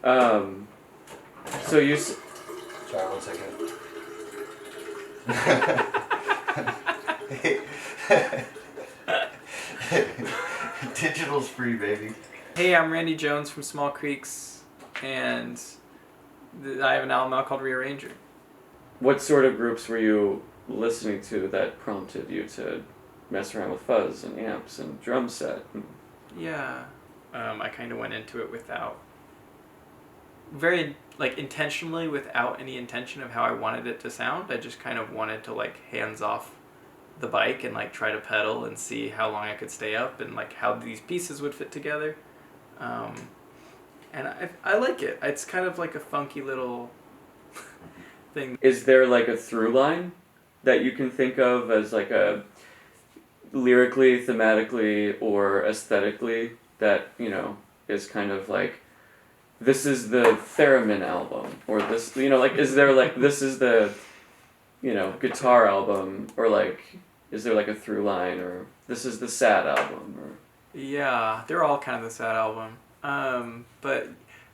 So you. Sorry, 1 second. Digital's free, baby. Hey, I'm Randy Jones from Small Creeks, and I have an album out called Rearranger. What sort of groups were you listening to that prompted you to mess around with fuzz and amps and drum set? Yeah. I kind of went into it without... very, intentionally without any intention of how I wanted it to sound. I just kind of wanted to, hands off the bike and, try to pedal and see how long I could stay up and, how these pieces would fit together. And I like it. It's kind of like a funky little thing. Is there a through line that you can think of as a lyrically, thematically, or aesthetically that, is kind of this is the theremin album, or this, is there this is the, guitar album, or is there a through line, or this is the sad album, or... Yeah, they're all kind of the sad album. But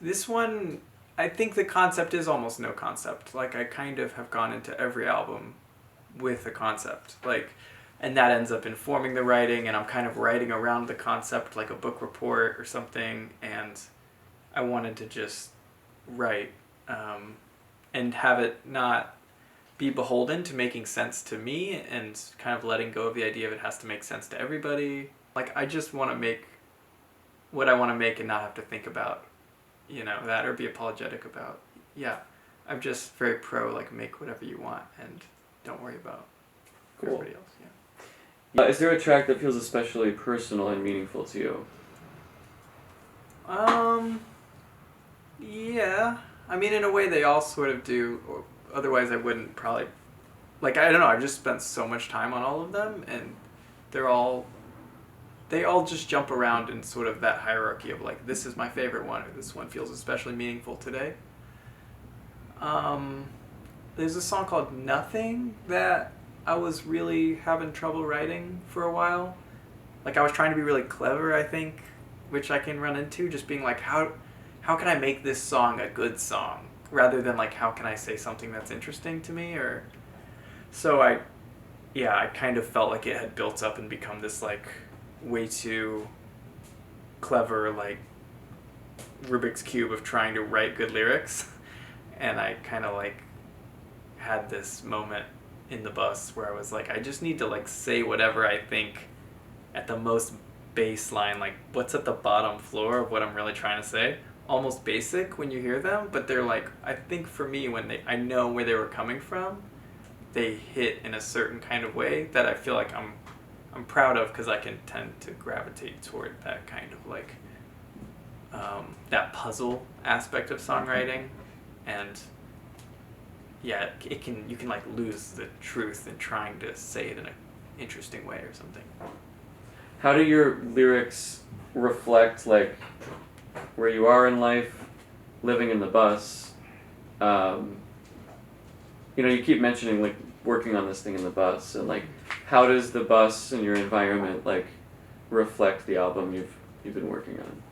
this one, I think the concept is almost no concept. I kind of have gone into every album with a concept. And that ends up informing the writing, and I'm kind of writing around the concept like a book report or something, and I wanted to just write and have it not be beholden to making sense to me and kind of letting go of the idea of it has to make sense to everybody. I just want to make what I want to make and not have to think about, that or be apologetic about. Yeah, I'm just very pro, make whatever you want and don't worry about everybody else. Yeah. Is there a track that feels especially personal and meaningful to you? Yeah. I mean, in a way they all sort of do, or otherwise I wouldn't probably... I don't know, I've just spent so much time on all of them, and they all just jump around in sort of that hierarchy of this is my favorite one, or this one feels especially meaningful today. There's a song called Nothing that I was really having trouble writing for a while. I was trying to be really clever, I think, which I can run into, just being how can I make this song a good song, rather than how can I say something that's interesting to me, or... So I kind of felt like it had built up and become this way too clever Rubik's Cube of trying to write good lyrics, and I kind of had this moment in the bus where I was I just need to say whatever I think at the most baseline, what's at the bottom floor of what I'm really trying to say. Almost basic when you hear them, but they're I think for me, when I know where they were coming from, they hit in a certain kind of way that I feel I'm proud of, because I can tend to gravitate toward that kind of that puzzle aspect of songwriting, and yeah, you can lose the truth in trying to say it in an interesting way or something. How do your lyrics reflect where you are in life, living in the bus? You keep mentioning working on this thing in the bus, and how does the bus and your environment reflect the album you've been working on?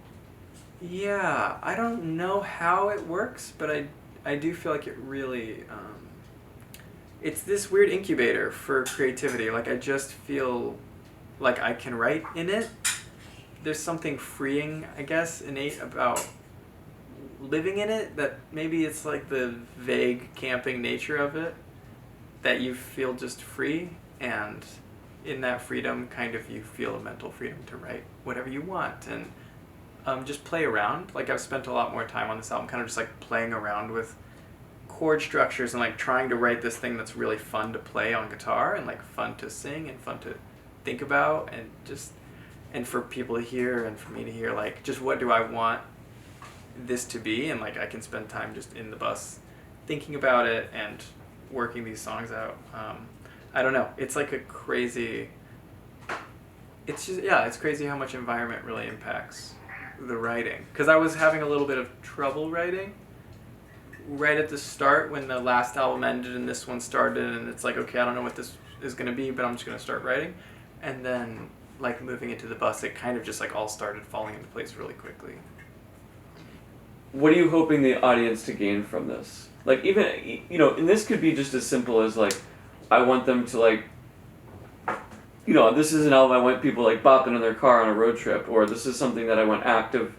Yeah, I don't know how it works, but I do feel it really it's this weird incubator for creativity. I just feel I can write in it. There's something freeing, I guess, innate about living in it, that maybe it's the vague camping nature of it, that you feel just free, and in that freedom kind of you feel a mental freedom to write whatever you want and just play around. I've spent a lot more time on this album kind of just playing around with chord structures and trying to write this thing that's really fun to play on guitar and fun to sing and fun to think about, and for people to hear and for me to hear just what do I want this to be, and I can spend time just in the bus thinking about it and working these songs out. I don't know, it's a crazy, it's crazy how much environment really impacts the writing, because I was having a little bit of trouble writing right at the start when the last album ended and this one started, and it's okay, I don't know what this is going to be, but I'm just going to start writing. And then moving into the bus, it kind of just all started falling into place really quickly. what are you hoping the audience to gain from this? Like, even, you know, and this could be just as simple as, like, I want them to, like, you know, this is an album I want people, like, bopping in their car on a road trip, or this is something that I want active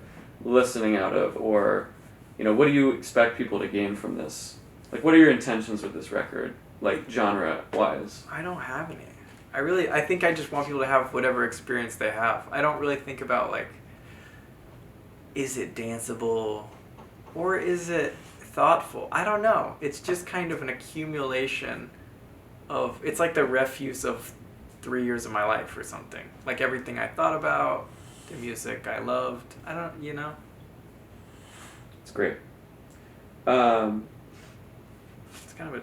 listening out of, or, you know, what do you expect people to gain from this? Like, what are your intentions with this record, like, genre-wise? I don't have any. I think I just want people to have whatever experience they have. I don't really think about, like, is it danceable or is it thoughtful? I don't know. It's just kind of an accumulation of, it's like the refuse of 3 years of my life or something. Like everything I thought about, the music I loved. I don't, you know. It's great. It's kind of a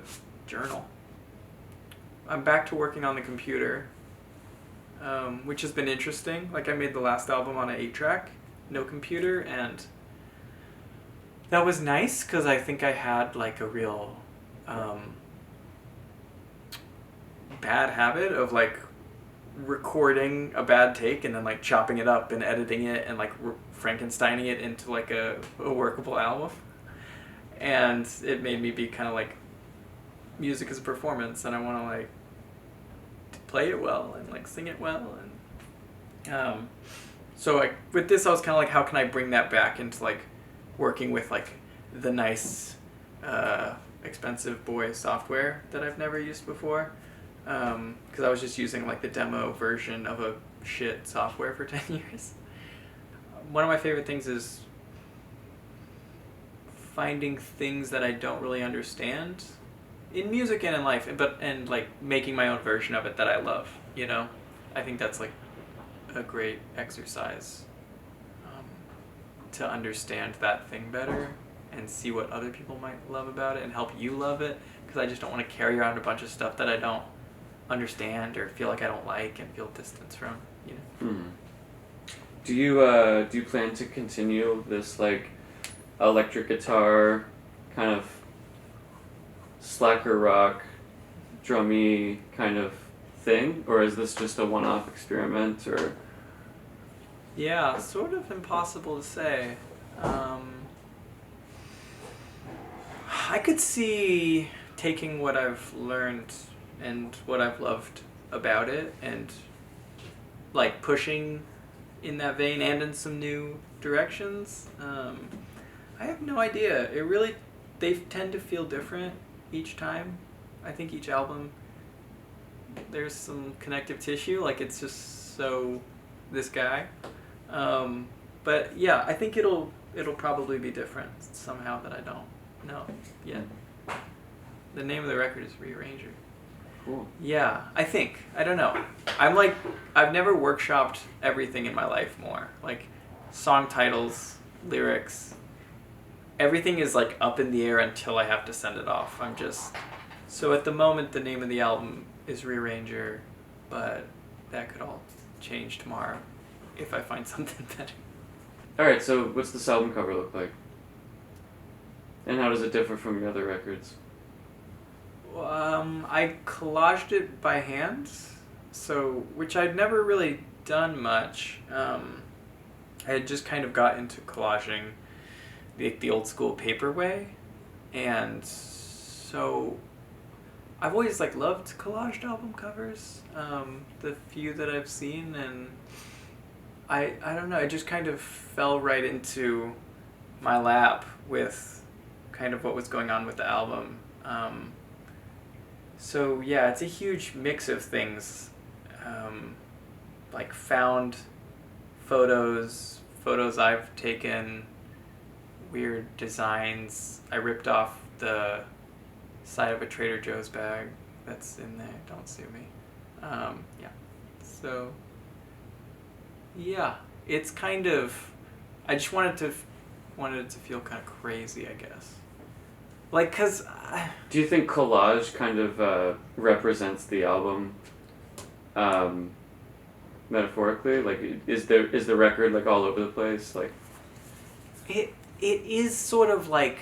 journal. I'm back to working on the computer, which has been interesting. Like I made the last album on an 8-track, no computer, and that was nice because I think I had like a real bad habit of like recording a bad take and then like chopping it up and editing it and like Frankensteining it into like a workable album. And it made me be kind of like, music is a performance and I want to like play it well and like sing it well. And so like with this I was kind of like, how can I bring that back into like working with like the nice expensive boy software that I've never used before, because I was just using like the demo version of a shit software for 10 years. One of my favorite things is finding things that I don't really understand in music and in life, and like making my own version of it that I love, you know? I think that's like a great exercise to understand that thing better and see what other people might love about it and help you love it, because I just don't want to carry around a bunch of stuff that I don't understand or feel like I don't like and feel distance from, you know? Mm. Do you plan to continue this like electric guitar kind of slacker rock drummy kind of thing, or is this just a one-off experiment? Or yeah, sort of impossible to say. I could see taking what I've learned and what I've loved about it and like pushing in that vein and in some new directions. I have no idea. They tend to feel different each time. I think each album there's some connective tissue, like it's just so this guy. But yeah, I think it'll probably be different somehow that I don't know yet. The name of the record is Rearranger. cool. Yeah, I think. I don't know. I'm like, I've never workshopped everything in my life more. Like, song titles, lyrics, everything is like up in the air until I have to send it off. So at the moment the name of the album is Rearranger, but that could all change tomorrow if I find something better. Alright, so what's this album cover look like? And how does it differ from your other records? I collaged it by hand, which I'd never really done much. I had just kind of got into collaging the old school paper way, and so I've always like loved collaged album covers, the few that I've seen, and I don't know, it just kind of fell right into my lap with kind of what was going on with the album. So yeah, it's a huge mix of things, like found photos I've taken, weird designs. I ripped off the side of a Trader Joe's bag that's in there. Don't sue me. Yeah. So yeah, it's kind of, I just wanted it to feel kind of crazy, I guess. Like, cause Do you think collage kind of represents the album metaphorically? Like, is the record like all over the place? Like, it is sort of like,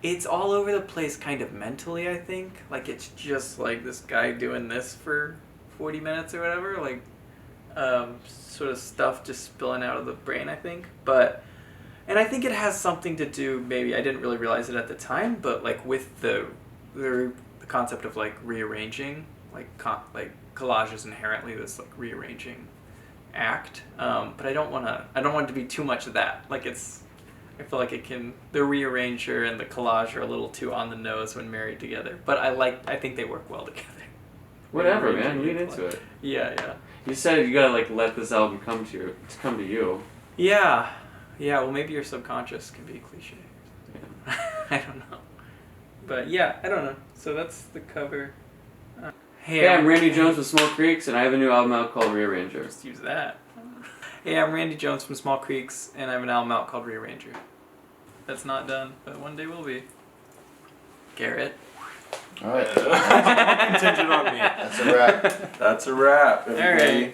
it's all over the place kind of mentally, I think. Like, it's just like this guy doing this for 40 minutes or whatever, like sort of stuff just spilling out of the brain, I think. But And I think it has something to do, maybe I didn't really realize it at the time, but like with the concept of like rearranging, like collage is inherently this like rearranging act. But I don't want it to be too much of that. Like I feel like the Rearranger and the collage are a little too on the nose when married together. But I think they work well together. Whatever, Rearranging man. Lean and into it. Yeah. You said you gotta like let this album come to you. Yeah. Well, maybe your subconscious can be cliche. Yeah. I don't know. But yeah, I don't know. So that's the cover. Hey, I'm Randy Jones with Small Creeks, and I have a new album out called Rearranger. Just use that. Hey, I'm Randy Jones from Small Creeks, and I have an album out called Rearranger. That's not done, but one day will be. Garrett. All right. Contingent on me. That's a wrap. That's a wrap. All right.